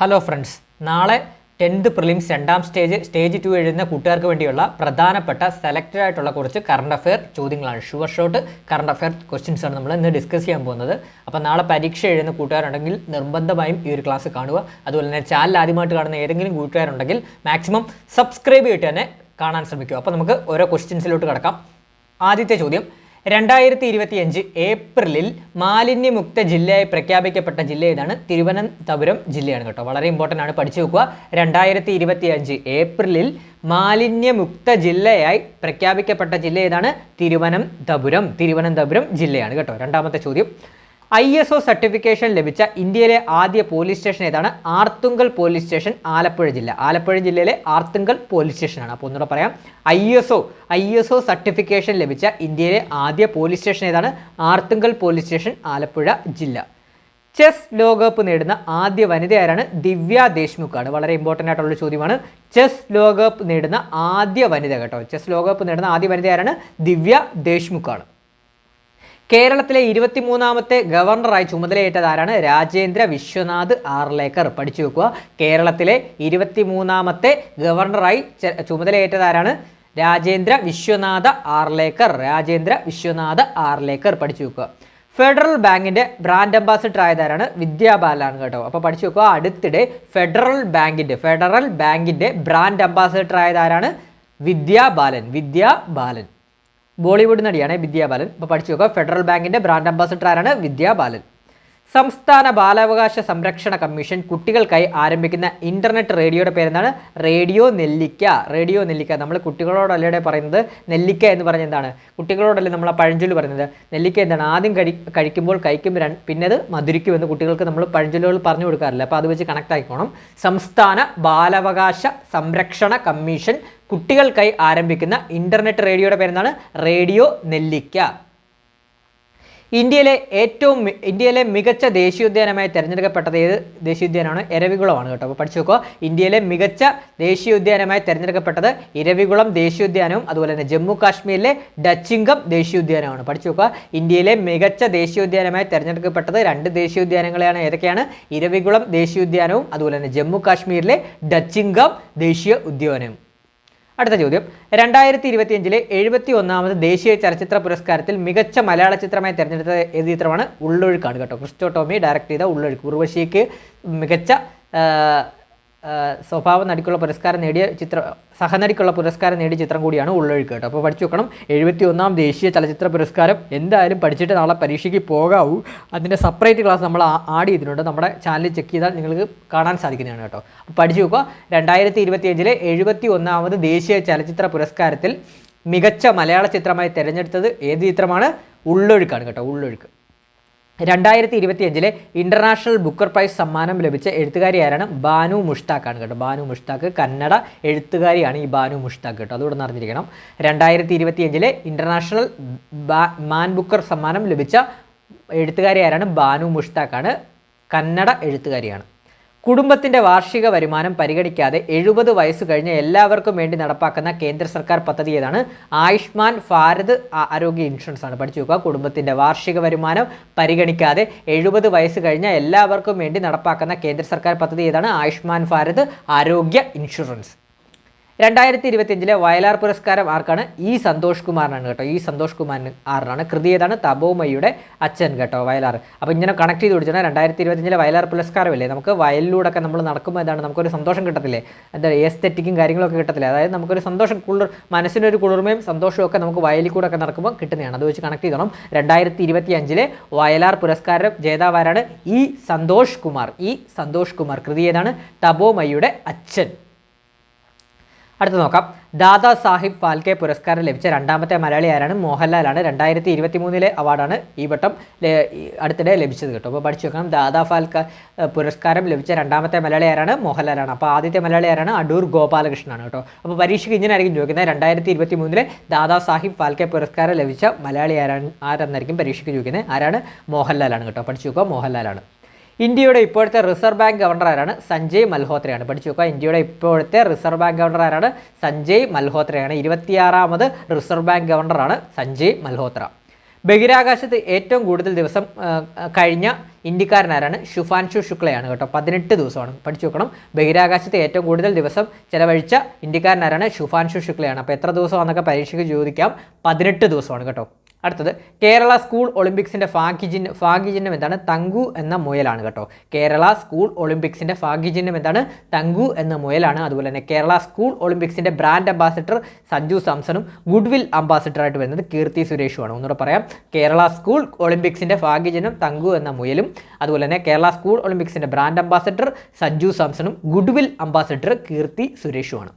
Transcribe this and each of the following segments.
Hello friends, നാളെ 10th prelims രണ്ടാം stage 2 എഴുതുന്ന കൂട്ടുകാർക്ക് വേണ്ടിയുള്ള പ്രധാനപ്പെട്ട സെലക്റ്റഡ് ആയിട്ടുള്ള കുറച്ച് കറണ്ട് അഫെയർ ചോദ്യങ്ങളാണ്. Sure shot current affair questions ആണ് നമ്മൾ ഇന്ന് ഡിസ്കസ് ചെയ്യാൻ പോകുന്നത്. അപ്പോൾ നാളെ പരീക്ഷ എഴുതുന്ന കൂട്ടുകാരുണ്ടെങ്കിൽ നിർബന്ധമായും ഈ ഒരു ക്ലാസ് കാണുക. അതുപോലെ തന്നെ ചാനൽ ആദ്യമായിട്ട് കാണുന്ന ഏതെങ്കിലും കൂട്ടുകാരുണ്ടെങ്കിൽ മാക്സിമം സബ്സ്ക്രൈബ് ചെയ്തിട്ട് തന്നെ കാണാൻ ശ്രമിക്കുക. അപ്പോൾ നമുക്ക് ഓരോ ക്വസ്റ്റ്യൻസിലോട്ട് കിടക്കാം. ആദ്യത്തെ ചോദ്യം, 2025 ഏപ്രിലിൽ മാലിന്യമുക്ത ജില്ലയായി പ്രഖ്യാപിക്കപ്പെട്ട ജില്ല ഏതാണ്? തിരുവനന്തപുരം ജില്ലയാണ് കേട്ടോ. വളരെ ഇമ്പോർട്ടൻ്റ് ആണ്, പഠിച്ചു വെക്കുക. 2025 ഏപ്രിലിൽ മാലിന്യമുക്ത ജില്ലയായി പ്രഖ്യാപിക്കപ്പെട്ട ജില്ല ഏതാണ്? തിരുവനന്തപുരം ജില്ലയാണ് കേട്ടോ. രണ്ടാമത്തെ ചോദ്യം, ISO സർട്ടിഫിക്കേഷൻ ലഭിച്ച ഇന്ത്യയിലെ ആദ്യ പോലീസ് സ്റ്റേഷൻ ഏതാണ്? ആർത്തുങ്കൽ പോലീസ് സ്റ്റേഷൻ, ആലപ്പുഴ ജില്ല. ആലപ്പുഴ ജില്ലയിലെ ആർത്തുങ്കൽ പോലീസ് സ്റ്റേഷനാണ്. അപ്പോൾ ഒന്നുകൂടെ പറയാം, ISO സർട്ടിഫിക്കേഷൻ ലഭിച്ച ഇന്ത്യയിലെ ആദ്യ പോലീസ് സ്റ്റേഷൻ ഏതാണ്? ആർത്തുങ്കൽ പോലീസ് സ്റ്റേഷൻ, ആലപ്പുഴ ജില്ല. ചെസ് ലോകകപ്പ് നേടുന്ന ആദ്യ വനിത ആരാണ്? ദിവ്യ ദേശ്മുഖാണ്. വളരെ ഇമ്പോർട്ടൻ്റ് ആയിട്ടുള്ള ചോദ്യമാണ്. ചെസ് ലോകകപ്പ് നേടുന്ന ആദ്യ വനിത കേട്ടോ. ചെസ് ലോകകപ്പ് നേടുന്ന ആദ്യ വനിത ആരാണ്? ദിവ്യ ദേശ്മുഖാണ്. കേരളത്തിലെ 23ാമത്തെ ഗവർണറായി ചുമതലയേറ്റത് ആരാണ്? രാജേന്ദ്ര വിശ്വനാഥ് ആർലേക്കർ. പഠിച്ചു വെക്കുക. കേരളത്തിലെ 23ാമത്തെ ഗവർണറായി ചുമതലയേറ്റത് ആരാണ്? രാജേന്ദ്ര വിശ്വനാഥ ആർലേക്കർ. പഠിച്ചു വെക്കുക. ഫെഡറൽ ബാങ്കിന്റെ ബ്രാൻഡ് അംബാസിഡർ ആയതാരാണ്? വിദ്യാ ബാലനാണ് കേട്ടോ. അപ്പോൾ പഠിച്ചു വെക്കുക. അടുത്തിടെ ഫെഡറൽ ബാങ്കിന്റെ ബ്രാൻഡ് അംബാസിഡർ ആയതാരാണ്? വിദ്യാ ബാലൻ. ബോളിവുഡ് നടിയാണ് വിദ്യാ ബാലൻ. അപ്പോൾ പഠിച്ചു നോക്കുക. ഫെഡറൽ ബാങ്കിന്റെ ബ്രാൻഡ് അംബാസിഡർ ആരാണ്? വിദ്യാ ബാലൻ. സംസ്ഥാന ബാലാവകാശ സംരക്ഷണ കമ്മീഷൻ കുട്ടികൾക്കായി ആരംഭിക്കുന്ന ഇന്റർനെറ്റ് റേഡിയോയുടെ പേരെന്താണ്? റേഡിയോ നെല്ലിക്ക. നമ്മൾ കുട്ടികളോടല്ലേ പറയുന്നത് നെല്ലിക്ക എന്ന് പറഞ്ഞ എന്താണ്? കുട്ടികളോടല്ലേ നമ്മൾ ആ പഴഞ്ചൊല്ല് പറയുന്നത്? നെല്ലിക്ക എന്താണ്? ആദ്യം കഴിക്കുമ്പോൾ പിന്നെ അത് മധുരിക്കുമെന്ന് കുട്ടികൾക്ക് നമ്മൾ പഴഞ്ചൊല്ലുകൾ പറഞ്ഞു കൊടുക്കാറില്ല. അപ്പോൾ അത് വെച്ച് കണക്ട് ആയിക്കോണം. സംസ്ഥാന ബാലാവകാശ സംരക്ഷണ കമ്മീഷൻ കുട്ടികൾക്കായി ആരംഭിക്കുന്ന ഇന്റർനെറ്റ് റേഡിയോയുടെ പേരെന്താണ്? റേഡിയോ നെല്ലിക്ക. ഇന്ത്യയിലെ മികച്ച ദേശീയോദ്യാനമായി തിരഞ്ഞെടുക്കപ്പെട്ടത് ഏത് ദേശീയോദ്യാനമാണ്? ഇരവികുളമാണ് കേട്ടോ. അപ്പോൾ പഠിച്ചു നോക്കുക. ഇന്ത്യയിലെ മികച്ച ദേശീയോദ്യാനമായി തിരഞ്ഞെടുക്കപ്പെട്ടത് ഇരവികുളം ദേശീയോദ്യാനവും അതുപോലെ തന്നെ ജമ്മു കാശ്മീരിലെ ഡച്ചിംഗം ദേശീയോദ്യാനമാണ്. പഠിച്ചു നോക്കുക. ഇന്ത്യയിലെ മികച്ച ദേശീയോദ്യാനമായി തിരഞ്ഞെടുക്കപ്പെട്ടത് 2 ദേശീയോദ്യാനങ്ങളെയാണ്. ഏതൊക്കെയാണ്? ഇരവികുളം ദേശീയോദ്യാനവും അതുപോലെ തന്നെ ജമ്മു കാശ്മീരിലെ ഡച്ചിംഗം ദേശീയ ഉദ്യാനവും. അടുത്ത ചോദ്യം, 2025 71ാമത് ദേശീയ ചലച്ചിത്ര പുരസ്കാരത്തിൽ മികച്ച മലയാള ചിത്രമായി തിരഞ്ഞെടുത്ത ഏത് ചിത്രമാണ്? ഉള്ളൊഴുക്കാണ് കേട്ടോ. ക്രിസ്റ്റോ ടോമി ഡയറക്ട് ചെയ്ത ഉള്ളൊഴുക്ക്. ഉർവശിക്ക് മികച്ച സ്വഭാവ നടിക്കുള്ള പുരസ്കാരം നേടിയ സഹനടിക്കുള്ള പുരസ്കാരം നേടിയ ചിത്രം കൂടിയാണ് ഉള്ളൊഴുക്ക് കേട്ടോ. അപ്പോൾ പഠിച്ചു വെക്കണം. 71ാം ദേശീയ ചലച്ചിത്ര പുരസ്കാരം എന്തായാലും പഠിച്ചിട്ട് നാളെ പരീക്ഷയ്ക്ക് പോകാവൂ. അതിൻ്റെ സെപ്പറേറ്റ് ക്ലാസ് നമ്മൾ ആഡ് ചെയ്തിട്ടുണ്ട്. നമ്മുടെ ചാനലിൽ ചെക്ക് ചെയ്താൽ നിങ്ങൾക്ക് കാണാൻ സാധിക്കുന്നതാണ് കേട്ടോ. പഠിച്ചു നോക്കുക. 2025 71ാമത് ദേശീയ ചലച്ചിത്ര പുരസ്കാരത്തിൽ മികച്ച മലയാള ചിത്രമായി തിരഞ്ഞെടുത്തത് ഏത് ചിത്രമാണ്? ഉള്ളൊഴുക്കാണ് കേട്ടോ. ഉള്ളൊഴുക്ക്. 2025 ഇന്റർനാഷണൽ ബുക്കർ പ്രൈസ് സമ്മാനം ലഭിച്ച എഴുത്തുകാരി ആരാണ്? ബാനു മുഷ്താഖാണ് കേട്ടോ. ബാനു മുഷ്താഖ് കന്നഡ എഴുത്തുകാരിയാണ് ഈ ബാനു മുഷ്താഖ് കേട്ടോ. അതുകൂടെ അറിഞ്ഞിരിക്കണം. 2025 ഇന്റർനാഷണൽ മാൻ ബുക്കർ സമ്മാനം ലഭിച്ച എഴുത്തുകാരി ആരാണ്? ബാനു മുഷ്താഖാണ്. കന്നഡ എഴുത്തുകാരിയാണ്. കുടുംബത്തിൻ്റെ വാർഷിക വരുമാനം പരിഗണിക്കാതെ 70 വയസ്സ് കഴിഞ്ഞ എല്ലാവർക്കും വേണ്ടി നടപ്പാക്കുന്ന കേന്ദ്ര സർക്കാർ പദ്ധതി ഏതാണ്? ആയുഷ്മാൻ ഭാരത് ആരോഗ്യ ഇൻഷുറൻസ് ആണ്. പഠിച്ചു നോക്കുക. കുടുംബത്തിൻ്റെ വാർഷിക വരുമാനം പരിഗണിക്കാതെ 70 വയസ്സ് കഴിഞ്ഞ എല്ലാവർക്കും വേണ്ടി നടപ്പാക്കുന്ന കേന്ദ്ര സർക്കാർ പദ്ധതി ഏതാണ്? ആയുഷ്മാൻ ഭാരത് ആരോഗ്യ ഇൻഷുറൻസ്. 2025 വയലാർ പുരസ്കാരം ആർക്കാണ്? ഇ സന്തോഷ് കുമാറിനാണ് കേട്ടോ. ഇ സന്തോഷ് കുമാറിനാണ്. കൃതി ഏതാണ്? തപോമയുടെ അച്ഛൻ കേട്ടോ, വയലാർ. അപ്പോൾ ഇങ്ങനെ കണക്ട് ചെയ്ത് പിടിച്ചാൽ 2025 വയലാർ പുരസ്കാരമല്ലേ. നമുക്ക് വയലിലൂടെയൊക്കെ നമ്മൾ നടക്കുമ്പോൾ എന്താണ്? നമുക്കൊരു സന്തോഷം കിട്ടത്തില്ലേ? എന്താ എസ്തെറ്റിക്കും കാര്യങ്ങളൊക്കെ കിട്ടത്തില്ലേ? അതായത് നമുക്കൊരു സന്തോഷം, മനസ്സിനൊരു കുളിർമയും സന്തോഷവും ഒക്കെ നമുക്ക് വയലിൽ കൂടെ ഒക്കെ നടക്കുമ്പോൾ കിട്ടുന്നതാണ്. അത് വെച്ച് കണക്ട് ചെയ്തോണം. 2025 വയലാർ പുരസ്കാരം ജേതാവാരാണ്? ഇ സന്തോഷ് കുമാർ. കൃതി ഏതാണ്? തപോമയുടെ അച്ഛൻ. അടുത്ത് നോക്കാം. ദാദാ സാഹിബ് ഫാൽക്കെ പുരസ്കാരം ലഭിച്ച 2ാമത്തെ മലയാളി ആരാണ്? മോഹൻലാലാണ്. 2023 അവാർഡാണ് ഈ വട്ടം അടുത്തിടെ ലഭിച്ചത് കേട്ടോ. അപ്പോൾ പഠിച്ചു വെക്കണം. ദാദാ ഫാൽക്കെ പുരസ്കാരം ലഭിച്ച 2ാമത്തെ മലയാളി ആരാണ്? മോഹൻലാലാണ്. അപ്പോൾ ആദ്യത്തെ മലയാളി ആരാണ്? അടൂർ ഗോപാലകൃഷ്ണനാണ് കേട്ടോ. അപ്പോൾ പരീക്ഷയ്ക്ക് ഇങ്ങനെ ആയിരിക്കും ചോദിക്കുന്നത്. 2023 ദാദാ സാഹിബ് ഫാൽക്കെ പുരസ്കാരം ലഭിച്ച മലയാളി ആരെന്നായിരിക്കും പരീക്ഷയ്ക്ക് ചോദിക്കുന്നത്. ആരാണ്? മോഹൻലാലാണ് കേട്ടോ. പഠിച്ചു വെക്കുക. മോഹൻലാലാണ്. ഇന്ത്യയുടെ ഇപ്പോഴത്തെ റിസർവ് ബാങ്ക് ഗവർണർ ആരാണ്? സഞ്ജയ് മൽഹോത്രയാണ്. പഠിച്ചു നോക്കുക. ഇന്ത്യയുടെ ഇപ്പോഴത്തെ റിസർവ് ബാങ്ക് ഗവർണർ ആരാണ്? സഞ്ജയ് മൽഹോത്രയാണ്. 26ാമത് റിസർവ് ബാങ്ക് ഗവർണറാണ് സഞ്ജയ് മൽഹോത്ര. ബഹിരാകാശത്ത് ഏറ്റവും കൂടുതൽ ദിവസം കഴിഞ്ഞ ഇന്ത്യക്കാരനാരാണ്? ശുഭാൻഷു ശുക്ലയാണ് കേട്ടോ. 18 ദിവസമാണ്. പഠിച്ചു നോക്കണം. ബഹിരാകാശത്ത് ഏറ്റവും കൂടുതൽ ദിവസം ചെലവഴിച്ച ഇന്ത്യക്കാരനാരാണ്? ശുഭാൻഷു ശുക്ലയാണ്. അപ്പോൾ എത്ര ദിവസമാണെന്നൊക്കെ പരീക്ഷയ്ക്ക് ചോദിക്കാം. 18 ദിവസമാണ് കേട്ടോ. അടുത്തത് കേരള സ്കൂൾ ഒളിമ്പിക്സിൻ്റെ ഭാഗ്യചിഹ്നം എന്താണ്? തങ്കു എന്ന മുയലാണ് കേട്ടോ. കേരള സ്കൂൾ ഒളിമ്പിക്സിൻ്റെ ഭാഗ്യചിഹ്നം എന്താണ്? തങ്കു എന്ന മുയലാണ്. അതുപോലെ തന്നെ കേരള സ്കൂൾ ഒളിമ്പിക്സിൻ്റെ ബ്രാൻഡ് അംബാസിഡർ സഞ്ജു സാംസണും ഗുഡ്വിൽ അംബാസിഡറായിട്ട് വരുന്നത് കീർത്തി സുരേഷുമാണ്. ഒന്നുകൂടെ പറയാം. കേരള സ്കൂൾ ഒളിമ്പിക്സിൻ്റെ ഭാഗ്യചിഹ്നം തങ്കു എന്ന മുയലും അതുപോലെ തന്നെ കേരള സ്കൂൾ ഒളിമ്പിക്സിൻ്റെ ബ്രാൻഡ് അംബാസിഡർ സഞ്ജു സാംസണും ഗുഡ്വിൽ അംബാസിഡർ കീർത്തി സുരേഷുമാണ്.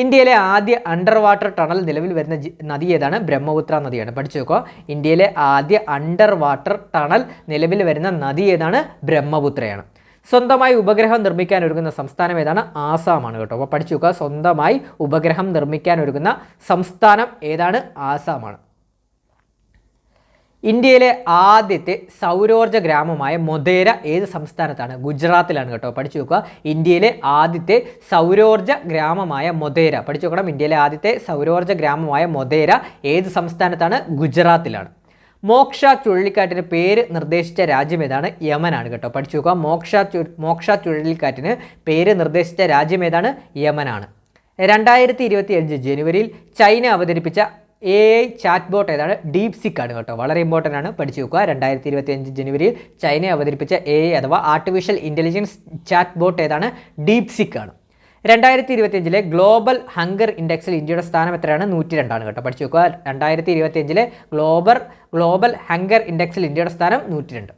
ഇന്ത്യയിലെ ആദ്യ അണ്ടർ വാട്ടർ ടണൽ നിലവിൽ വരുന്ന നദി ഏതാണ്? ബ്രഹ്മപുത്ര നദിയാണ്. പഠിച്ചു നോക്കുക. ഇന്ത്യയിലെ ആദ്യ അണ്ടർ വാട്ടർ ടണൽ നിലവിൽ വരുന്ന നദി ഏതാണ്? ബ്രഹ്മപുത്രയാണ്. സ്വന്തമായി ഉപഗ്രഹം നിർമ്മിക്കാൻ ഒരുങ്ങുന്ന സംസ്ഥാനം ഏതാണ്? ആസാമാണ് കേട്ടോ. അപ്പോൾ പഠിച്ചു നോക്കുക. സ്വന്തമായി ഉപഗ്രഹം നിർമ്മിക്കാൻ ഒരുങ്ങുന്ന സംസ്ഥാനം ഏതാണ്? ആസാമാണ്. ഇന്ത്യയിലെ ആദ്യത്തെ സൗരോർജ്ജ ഗ്രാമമായ മൊധേര ഏത് സംസ്ഥാനത്താണ്? ഗുജറാത്തിലാണ് കേട്ടോ. പഠിച്ചു നോക്കുക. ഇന്ത്യയിലെ ആദ്യത്തെ സൗരോർജ്ജ ഗ്രാമമായ മൊധേര. പഠിച്ചു നോക്കണം. ഇന്ത്യയിലെ ആദ്യത്തെ സൗരോർജ്ജ ഗ്രാമമായ മൊധേര ഏത് സംസ്ഥാനത്താണ്? ഗുജറാത്തിലാണ്. മോക്ഷ ചുഴലിക്കാറ്റിന് പേര് നിർദ്ദേശിച്ച രാജ്യം ഏതാണ്? യമനാണ് കേട്ടോ. പഠിച്ചു നോക്കുക. മോക്ഷ ചുഴലിക്കാറ്റിന് പേര് നിർദ്ദേശിച്ച രാജ്യം ഏതാണ്? യമനാണ്. 2025 ജനുവരിയിൽ ചൈന അവതരിപ്പിച്ച AI ചാറ്റ് ബോട്ട് ഏതാണ്? ഡീപ്സിക് ആണ് കേട്ടോ. വളരെ ഇമ്പോർട്ടൻ്റ് ആണ്. പഠിച്ചു നോക്കുക. 2025 ജനുവരിയിൽ ചൈന അവതരിപ്പിച്ച AI അഥവാ ആർട്ടിഫിഷ്യൽ ഇൻ്റലിജൻസ് ചാറ്റ് ബോട്ട് ഏതാണ്? ഡീപ്സിക് ആണ്. 2025 ഗ്ലോബൽ ഹങ്കർ ഇൻഡെക്സിൽ ഇന്ത്യയുടെ സ്ഥാനം എത്രയാണ്? 102 കേട്ടോ. പഠിച്ചു നോക്കുക. 2025 ഗ്ലോബൽ ഹങ്കർ ഇൻഡെക്സിൽ ഇന്ത്യയുടെ സ്ഥാനം 102.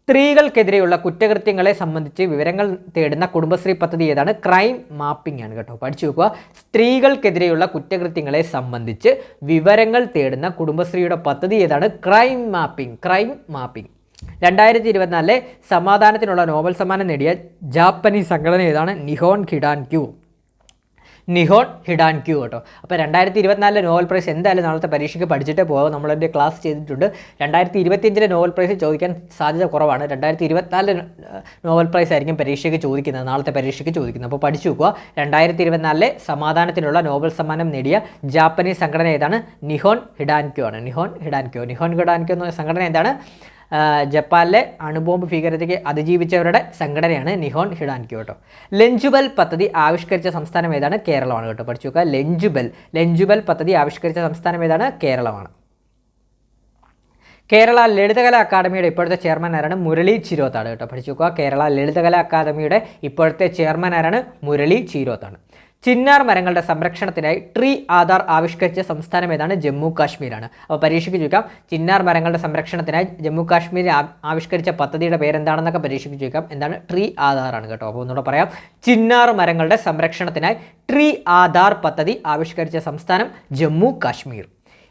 സ്ത്രീകൾക്കെതിരെയുള്ള കുറ്റകൃത്യങ്ങളെ സംബന്ധിച്ച് വിവരങ്ങൾ തേടുന്ന കുടുംബശ്രീ പദ്ധതി ഏതാണ്? ക്രൈം മാപ്പിംഗ് ആണ് കേട്ടോ. പഠിച്ചു നോക്കുക. സ്ത്രീകൾക്കെതിരെയുള്ള കുറ്റകൃത്യങ്ങളെ സംബന്ധിച്ച് വിവരങ്ങൾ തേടുന്ന കുടുംബശ്രീയുടെ പദ്ധതി ഏതാണ്? Crime mapping. 2024 സമാധാനത്തിനുള്ള നോബൽ സമ്മാനം നേടിയ ജാപ്പനീസ് സംഘടന ഏതാണ്? നിഹോൺ ഹിഡാൻക്യൂ കേട്ടോ. അപ്പോൾ 2024 നോബൽ പ്രൈസ് എന്തായാലും നാളത്തെ പരീക്ഷയ്ക്ക് പഠിച്ചിട്ടേ പോകാം. നമ്മളതിൻ്റെ ക്ലാസ് ചെയ്തിട്ടുണ്ട്. 2025 നോബൽ പ്രൈസ് ചോദിക്കാൻ സാധ്യത കുറവാണ്. 2024 നോബൽ പ്രൈസ് ആയിരിക്കും പരീക്ഷയ്ക്ക് ചോദിക്കുന്നത്, നാളത്തെ പരീക്ഷയ്ക്ക് ചോദിക്കുന്നത്. അപ്പോൾ പഠിച്ചു നോക്കുക. 2024 സമാധാനത്തിനുള്ള നോബൽ സമ്മാനം നേടിയ ജാപ്പനീസ് സംഘടന ഏതാണ്? നിഹോൺ ഹിഡാൻക്യൂ ആണ്. നിഹോൺ ഹിഡാൻക്യൂ എന്ന സംഘടന എന്താണ്? ജപ്പാനിലെ അണുബോംബ് ഭീകരതയ്ക്ക് അതിജീവിച്ചവരുടെ സംഘടനയാണ് നിഹോൺ ഹിഡാൻക്യൂ കേട്ടോ. ലഞ്ചുബൽ പദ്ധതി ആവിഷ്കരിച്ച സംസ്ഥാനം ഏതാണ്? കേരളമാണ് കേട്ടോ. പഠിച്ചു നോക്കുക. ലഞ്ചുബൽ പദ്ധതി ആവിഷ്കരിച്ച സംസ്ഥാനം ഏതാണ്? കേരളമാണ്. കേരള ലളിതകലാ അക്കാദമിയുടെ ഇപ്പോഴത്തെ ചെയർമാൻ ആരാണ്? മുരളി ചിരോത്താണ് കേട്ടോ. പഠിച്ചു നോക്കുക. കേരള ലളിതകലാ അക്കാദമിയുടെ ഇപ്പോഴത്തെ ചെയർമാൻ ആരാണ്? മുരളി ചിരോത്താണ്. ചിന്നാർ മരങ്ങളുടെ സംരക്ഷണത്തിനായി ട്രീ ആധാർ ആവിഷ്കരിച്ച സംസ്ഥാനം ഏതാണ്? ജമ്മു കാശ്മീരാണ്. അപ്പോൾ പരീക്ഷയ്ക്ക് ചോദിക്കാം. ചിന്നാർ മരങ്ങളുടെ സംരക്ഷണത്തിനായി ജമ്മു കാശ്മീർ ആവിഷ്കരിച്ച പദ്ധതിയുടെ പേരെന്താണെന്നൊക്കെ പരീക്ഷയ്ക്ക് ചോദിക്കാം. എന്താണ്? ട്രീ ആധാർ ആണ് കേട്ടോ. അപ്പോൾ ഒന്നുകൂടെ പറയാം. ചിന്നാർ മരങ്ങളുടെ സംരക്ഷണത്തിനായി ട്രീ ആധാർ പദ്ധതി ആവിഷ്കരിച്ച സംസ്ഥാനം ജമ്മു കാശ്മീർ.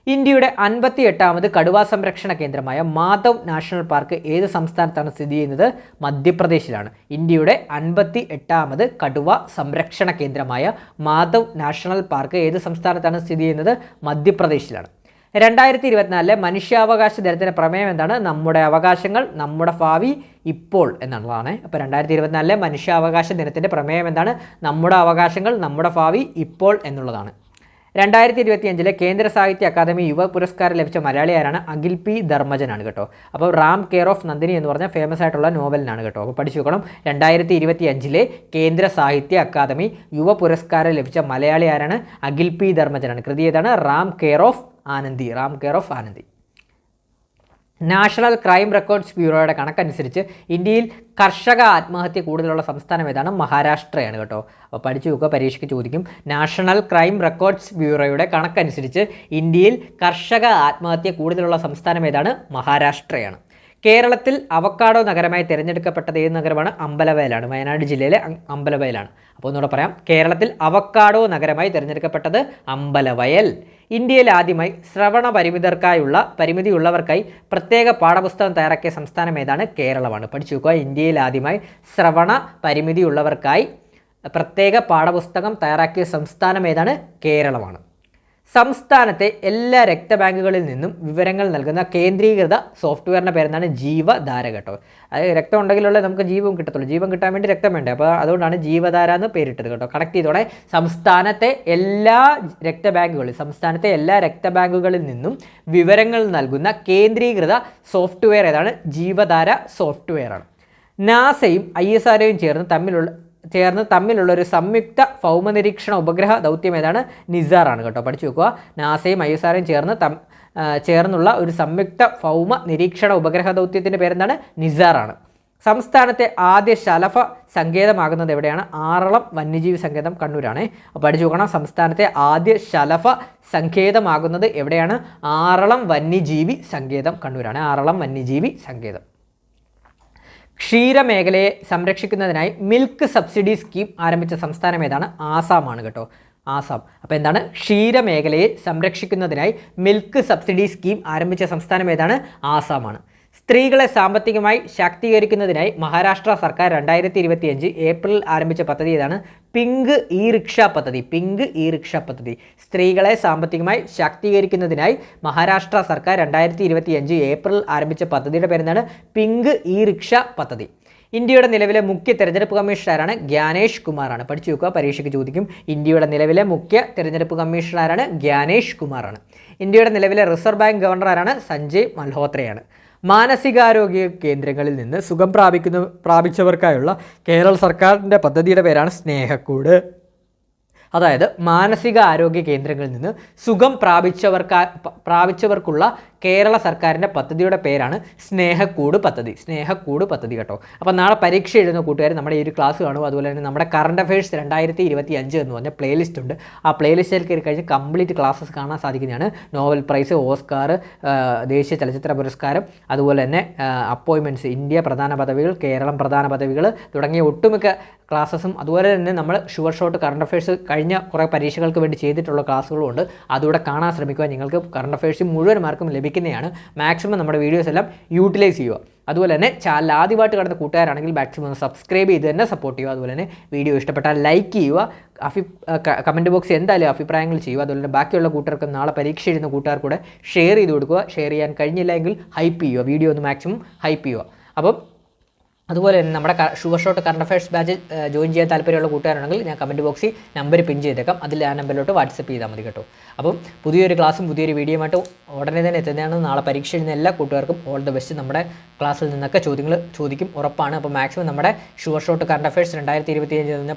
ഇന്ത്യയുടെ 58ാമത് കടുവാ സംരക്ഷണ കേന്ദ്രമായ മാധവ് നാഷണൽ പാർക്ക് ഏത് സംസ്ഥാനത്താണ് സ്ഥിതി ചെയ്യുന്നത്? മധ്യപ്രദേശിലാണ്. ഇന്ത്യയുടെ 58ാമത് കടുവ സംരക്ഷണ കേന്ദ്രമായ മാധവ് നാഷണൽ പാർക്ക് ഏത് സംസ്ഥാനത്താണ് സ്ഥിതി ചെയ്യുന്നത്? മധ്യപ്രദേശിലാണ്. 2024 മനുഷ്യാവകാശ ദിനത്തിൻ്റെ പ്രമേയം എന്താണ്? നമ്മുടെ അവകാശങ്ങൾ നമ്മുടെ ഭാവി ഇപ്പോൾ എന്നുള്ളതാണ്. അപ്പോൾ 2024 മനുഷ്യാവകാശ ദിനത്തിൻ്റെ പ്രമേയം എന്താണ്? നമ്മുടെ അവകാശങ്ങൾ നമ്മുടെ ഭാവി ഇപ്പോൾ എന്നുള്ളതാണ്. 2025 കേന്ദ്ര സാഹിത്യ അക്കാദമി യുവ പുരസ്കാരം ലഭിച്ച മലയാളി ആരാണ്? അഖിൽ പി ധർമ്മജനാണ് കേട്ടോ. അപ്പോൾ റാം കെയർ ഓഫ് നന്ദിനി എന്ന് പറഞ്ഞ ഫേമസ് ആയിട്ടുള്ള നോവലിനാണ് കേട്ടോ. അപ്പോൾ പഠിച്ചു നോക്കണം. 2025 കേന്ദ്ര സാഹിത്യ അക്കാദമി യുവ പുരസ്കാരം ലഭിച്ച മലയാളി ആരാണ്? അഖിൽ പി ധർമ്മജനാണ്. കൃതി ഏതാണ്? Ram care of Anandi. National crime records ബ്യൂറോയുടെ കണക്കനുസരിച്ച് ഇന്ത്യയിൽ കർഷക ആത്മഹത്യ കൂടുതലുള്ള സംസ്ഥാനം ഏതാണ്? മഹാരാഷ്ട്രയാണ് കേട്ടോ. അപ്പോൾ പഠിച്ചു നോക്കുക. പരീക്ഷയ്ക്ക് ചോദിക്കും. നാഷണൽ ക്രൈം റെക്കോർഡ്സ് ബ്യൂറോയുടെ കണക്കനുസരിച്ച് ഇന്ത്യയിൽ കർഷക ആത്മഹത്യ കൂടുതലുള്ള സംസ്ഥാനം ഏതാണ്? മഹാരാഷ്ട്രയാണ്. കേരളത്തിൽ അവക്കാഡോ നഗരമായി തിരഞ്ഞെടുക്കപ്പെട്ടത് ഏത് നഗരമാണ്? അമ്പലവയലാണ്. വയനാട് ജില്ലയിലെ അമ്പലവയലാണ്. അപ്പോൾ ഒന്നുകൂടെ പറയാം. കേരളത്തിൽ അവക്കാഡോ നഗരമായി തിരഞ്ഞെടുക്കപ്പെട്ടത് അമ്പലവയൽ. ഇന്ത്യയിൽ ആദ്യമായി ശ്രവണ പരിമിതിയുള്ളവർക്കായി പ്രത്യേക പാഠപുസ്തകം തയ്യാറാക്കിയ സംസ്ഥാനം ഏതാണ്? കേരളമാണ്. പഠിച്ചു നോക്കുക. ഇന്ത്യയിൽ ആദ്യമായി ശ്രവണ പരിമിതിയുള്ളവർക്കായി പ്രത്യേക പാഠപുസ്തകം തയ്യാറാക്കിയ സംസ്ഥാനം ഏതാണ്? കേരളമാണ്. സംസ്ഥാനത്തെ എല്ലാ രക്തബാങ്കുകളിൽ നിന്നും വിവരങ്ങൾ നൽകുന്ന കേന്ദ്രീകൃത സോഫ്റ്റ്വെയറിൻ്റെ പേരെന്താണ്? ജീവധാര കേട്ടോ. അതായത് രക്തം ഉണ്ടെങ്കിലുള്ള നമുക്ക് ജീവൻ കിട്ടത്തുള്ളൂ. ജീവൻ കിട്ടാൻ വേണ്ടി രക്തം വേണ്ടേ, അപ്പോൾ അതുകൊണ്ടാണ് ജീവധാര എന്ന് പേരിട്ടത് കേട്ടോ. കണക്ട് ചെയ്തോടെ സംസ്ഥാനത്തെ എല്ലാ രക്തബാങ്കുകളിൽ നിന്നും വിവരങ്ങൾ നൽകുന്ന കേന്ദ്രീകൃത സോഫ്റ്റ്വെയർ ഏതാണ്? ജീവധാര സോഫ്റ്റ്വെയർ ആണ്. നാസയും ISROയും ചേർന്ന് തമ്മിലുള്ള ഒരു സംയുക്ത ഭൗമനിരീക്ഷണ ഉപഗ്രഹ ദൗത്യം ഏതാണ്? നിസാറാണ് കേട്ടോ. പഠിച്ചു വെക്കുക. നാസയും ISROയും ചേർന്നുള്ള ഒരു സംയുക്ത ഭൗമ നിരീക്ഷണ ഉപഗ്രഹ ദൗത്യത്തിൻ്റെ പേരെന്താണ്? നിസാറാണ്. സംസ്ഥാനത്തെ ആദ്യ ശലഭ സങ്കേതമാകുന്നത് എവിടെയാണ്? ആറളം വന്യജീവി സങ്കേതം കണ്ണൂരാണ്. അപ്പോൾ പഠിച്ചു നോക്കണം. സംസ്ഥാനത്തെ ആദ്യ ശലഭ സങ്കേതമാകുന്നത് എവിടെയാണ്? ആറളം വന്യജീവി സങ്കേതം കണ്ണൂരാണ്. ആറളം വന്യജീവി സങ്കേതം. ക്ഷീരമേഖലയെ സംരക്ഷിക്കുന്നതിനായി മിൽക്ക് സബ്സിഡി സ്കീം ആരംഭിച്ച സംസ്ഥാനം ഏതാണ്? ആസാമാണ് കേട്ടോ. ആസാം. അപ്പോൾ എന്താണ്? ക്ഷീരമേഖലയെ സംരക്ഷിക്കുന്നതിനായി മിൽക്ക് സബ്സിഡി സ്കീം ആരംഭിച്ച സംസ്ഥാനം ഏതാണ്? ആസാമാണ്. സ്ത്രീകളെ സാമ്പത്തികമായി ശാക്തീകരിക്കുന്നതിനായി മഹാരാഷ്ട്ര സർക്കാർ 2025 ഏപ്രിലിൽ ആരംഭിച്ച പദ്ധതി ഏതാണ്? പിങ്ക് ഇ റിക്ഷ പദ്ധതി. സ്ത്രീകളെ സാമ്പത്തികമായി ശാക്തീകരിക്കുന്നതിനായി മഹാരാഷ്ട്ര സർക്കാർ 2025 ഏപ്രിലിൽ ആരംഭിച്ച പദ്ധതിയുടെ പേരെന്താണ്? പിങ്ക് ഇ റിക്ഷ പദ്ധതി. ഇന്ത്യയുടെ നിലവിലെ മുഖ്യ തെരഞ്ഞെടുപ്പ് കമ്മീഷണറാണ്? ജ്ഞാനേഷ് കുമാറാണ്. പഠിച്ചു വെക്കുക, പരീക്ഷയ്ക്ക് ചോദിക്കും. ഇന്ത്യയുടെ നിലവിലെ മുഖ്യ തെരഞ്ഞെടുപ്പ് കമ്മീഷണറാണ്? ജ്ഞാനേഷ് കുമാറാണ്. ഇന്ത്യയുടെ നിലവിലെ റിസർവ് ബാങ്ക് ഗവർണർ ആരാണ്? സഞ്ജയ് മൽഹോത്രയാണ്. മാനസികാരോഗ്യ കേന്ദ്രങ്ങളിൽ നിന്ന് സുഖം പ്രാപിച്ചവർക്കായുള്ള കേരള സർക്കാരിൻ്റെ പദ്ധതിയുടെ പേരാണ് സ്നേഹക്കൂട്. അതായത് മാനസിക ആരോഗ്യ കേന്ദ്രങ്ങളിൽ നിന്ന് സുഖം പ്രാപിച്ചവർക്കുള്ള കേരള സർക്കാരിൻ്റെ പദ്ധതിയുടെ പേരാണ് സ്നേഹക്കൂട് പദ്ധതി കേട്ടോ. അപ്പോൾ നാളെ പരീക്ഷ എഴുതുന്ന കൂട്ടുകാർ നമ്മുടെ ഈ ഒരു ക്ലാസ് കാണും. അതുപോലെ തന്നെ നമ്മുടെ കറണ്ട് അഫയേഴ്സ് 2025 എന്ന് പറഞ്ഞ പ്ലേലിസ്റ്റ് ഉണ്ട്. ആ പ്ലേലിസ്റ്റിൽ കയറി കഴിഞ്ഞ് കംപ്ലീറ്റ് ക്ലാസ്സസ് കാണാൻ സാധിക്കുന്നതാണ്. നോവൽ പ്രൈസ്, ഓസ്കാർ, ദേശീയ ചലച്ചിത്ര പുരസ്കാരം, അതുപോലെ തന്നെ അപ്പോയിൻമെൻറ്റ്സ്, ഇന്ത്യ പ്രധാന പദവികൾ, കേരളം പ്രധാന പദവികൾ തുടങ്ങിയ ഒട്ടുമിക്ക ക്ലാസ്സസും, അതുപോലെ തന്നെ നമ്മൾ ഷുവർ ഷോട്ട് കറണ്ട് അഫയേഴ്സ് കഴിഞ്ഞ കുറേ പരീക്ഷകൾക്ക് വേണ്ടി ചെയ്തിട്ടുള്ള ക്ലാസ്സുകളുമുണ്ട്. അതുകൂടെ കാണാൻ ശ്രമിക്കുക. നിങ്ങൾക്ക് കറണ്ട് അഫയേഴ്സ് മുഴുവൻ മാർക്കും ലഭിക്കുന്നതാണ്. മാക്സിമം നമ്മുടെ വീഡിയോസ് എല്ലാം യൂട്ടിലൈസ് ചെയ്യുക. അതുപോലെ തന്നെ ചാനൽ ആദ്യമായിട്ട് കാണുന്ന കൂട്ടുകാരാണെങ്കിൽ മാക്സിമം സബ്സ്ക്രൈബ് ചെയ്ത് തന്നെ സപ്പോർട്ട് ചെയ്യുക. അതുപോലെ തന്നെ വീഡിയോ ഇഷ്ടപ്പെട്ടാൽ ലൈക്ക് ചെയ്യുക. കമൻറ്റ് ബോക്സിൽ എന്തായാലും അഭിപ്രായങ്ങൾ ചെയ്യുക. അതുപോലെ തന്നെ ബാക്കിയുള്ള കൂട്ടുകാർക്ക് നാളെ പരീക്ഷ എഴുതുന്ന കൂട്ടുകാർ കൂടെ ഷെയർ ചെയ്ത് കൊടുക്കുക. ഷെയർ ചെയ്യാൻ കഴിഞ്ഞില്ല എങ്കിൽ ഹൈപ്പ് ചെയ്യുക. വീഡിയോ ഒന്ന് മാക്സിമം ഹൈപ്പ് ചെയ്യുക. അപ്പം അതുപോലെ തന്നെ നമ്മുടെ sure shot current affairs batch join ചെയ്യാൻ താല്പര്യമുള്ള കൂട്ടുകാരുണ്ടെങ്കിൽ ഞാൻ കമൻറ്റ് ബോക്സിൽ നമ്പർ പിൻ ചെയ്തേക്കാം. അതിൽ ആ നമ്പറിലോട്ട് വാട്സപ്പ് ചെയ്താൽ മതി കേട്ടോ. അപ്പം പുതിയൊരു ക്ലാസ്സും പുതിയൊരു വീഡിയോയുമായിട്ട് ഉടനെ തന്നെ എത്തുന്നതാണ്. നാളെ പരീക്ഷ എഴുതുന്ന എല്ലാ കൂട്ടുകാർക്കും ഓൾ ദ ബെസ്റ്റ്. നമ്മുടെ ക്ലാസ്സിൽ നിന്നൊക്കെ ചോദ്യങ്ങൾ ചോദിക്കും, ഉറപ്പാണ്. അപ്പോൾ മാക്സിമം നമ്മുടെ ഷുവർ ഷോട്ട് കറണ്ട് അഫയേഴ്സ് 2025 എന്ന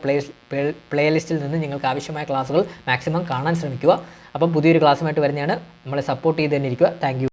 പ്ലേലിസ്റ്റിൽ നിന്ന് നിങ്ങൾക്ക് ആവശ്യമായ ക്ലാസ്സുകൾ മാക്സിമം കാണാൻ ശ്രമിക്കുക. അപ്പം പുതിയൊരു ക്ലാസ്സുമായിട്ട് വരുന്നതാണ്. നമ്മളെ സപ്പോർട്ട് ചെയ്ത് തന്നെ ഇരിക്കുക. Thank you.